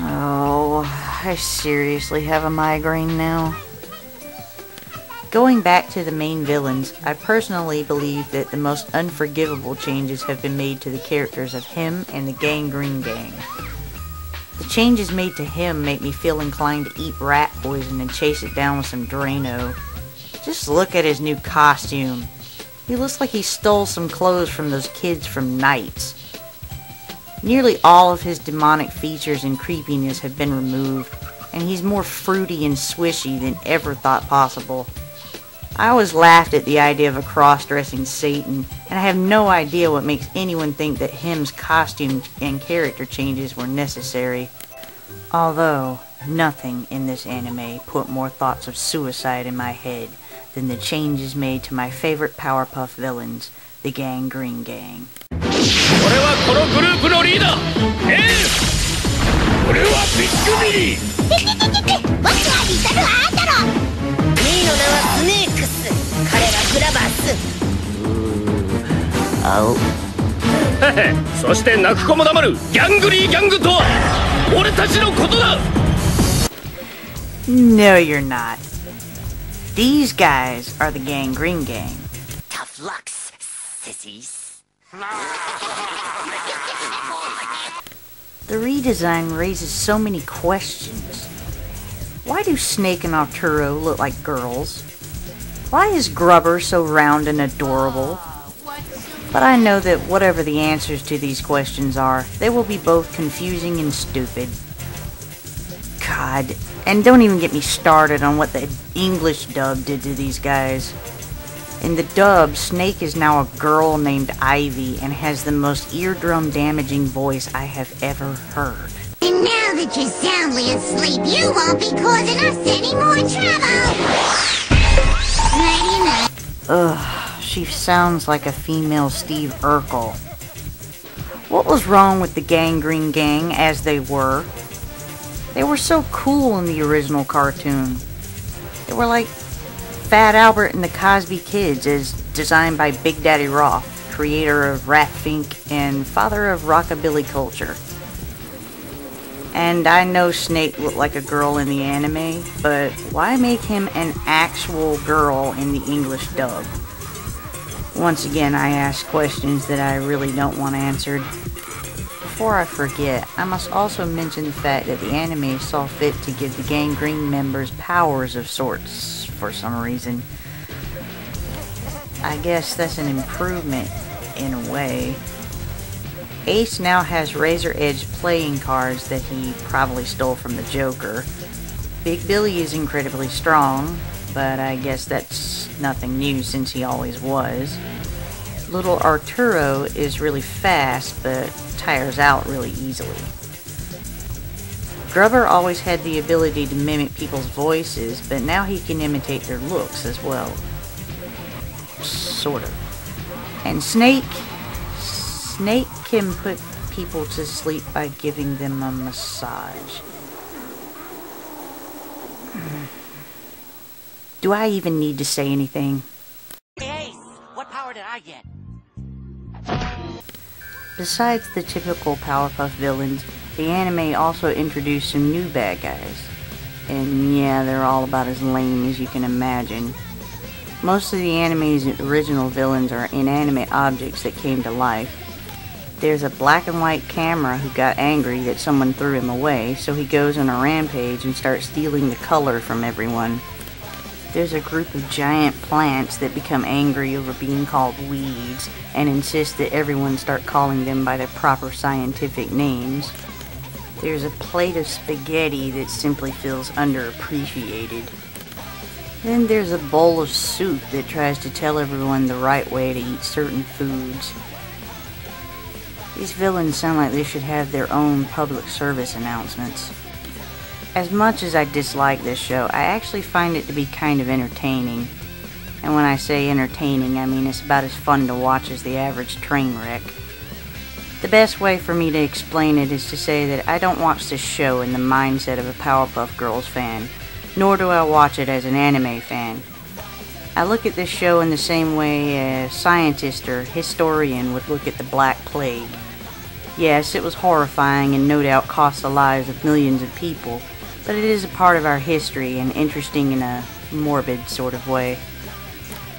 Oh, I seriously have a migraine now. Going back to the main villains, I personally believe that the most unforgivable changes have been made to the characters of him and the Gangrene Gang. The changes made to him make me feel inclined to eat rat poison and chase it down with some Drano. Just look at his new costume. He looks like he stole some clothes from those kids from Knights. Nearly all of his demonic features and creepiness have been removed, and he's more fruity and swishy than ever thought possible. I always laughed at the idea of a cross-dressing Satan, and I have no idea what makes anyone think that him's costume and character changes were necessary. Although, nothing in this anime put more thoughts of suicide in my head than the changes made to my favorite Powerpuff villains, the Gangrene Gang. 俺はこのグループのリーダーエース俺はビッグミリーててててて僕はリトルアートロミーの名はスネークス彼はグラバースへへそして泣く子も黙るギャングリーギャングとは俺たちのことだ No, you're not. These guys are the Gangrene Gang. Tough lucks, sissies. The redesign raises so many questions. Why do Snake and Arturo look like girls? Why is Grubber so round and adorable? But I know that whatever the answers to these questions are, they will be both confusing and stupid. God, and don't even get me started on what the English dub did to these guys. In the dub, Snake is now a girl named Ivy and has the most eardrum damaging voice I have ever heard. And now that you're soundly asleep, you won't be causing us any more trouble! Nighty night. Ugh, she sounds like a female Steve Urkel. What was wrong with the Gangrene Gang as they were? They were so cool in the original cartoon. They were like Fat Albert and the Cosby Kids, as designed by Big Daddy Roth, creator of Rat Fink and father of rockabilly culture. And I know Snake looked like a girl in the anime, but why make him an actual girl in the English dub? Once again, I ask questions that I really don't want answered. Before I forget, I must also mention the fact that the anime saw fit to give the Gangrene members powers of sorts for some reason. I guess that's an improvement in a way. Ace now has Razor Edge playing cards that he probably stole from the Joker. Big Billy is incredibly strong, but I guess that's nothing new since he always was. Little Arturo is really fast, but tires out really easily. Grubber always had the ability to mimic people's voices, but now he can imitate their looks as well. Sort of. And Snake can put people to sleep by giving them a massage. Do I even need to say anything? Hey, Ace, what power did I get? Besides the typical Powerpuff villains, the anime also introduced some new bad guys. And yeah, they're all about as lame as you can imagine. Most of the anime's original villains are inanimate objects that came to life. There's a black and white camera who got angry that someone threw him away, so he goes on a rampage and starts stealing the color from everyone. There's a group of giant plants that become angry over being called weeds and insist that everyone start calling them by their proper scientific names. There's a plate of spaghetti that simply feels underappreciated. Then there's a bowl of soup that tries to tell everyone the right way to eat certain foods. These villains sound like they should have their own public service announcements. As much as I dislike this show, I actually find it to be kind of entertaining. And when I say entertaining, I mean it's about as fun to watch as the average train wreck. The best way for me to explain it is to say that I don't watch this show in the mindset of a Powerpuff Girls fan, nor do I watch it as an anime fan. I look at this show in the same way a scientist or historian would look at the Black Plague. Yes, it was horrifying and no doubt cost the lives of millions of people, but it is a part of our history and interesting in a morbid sort of way.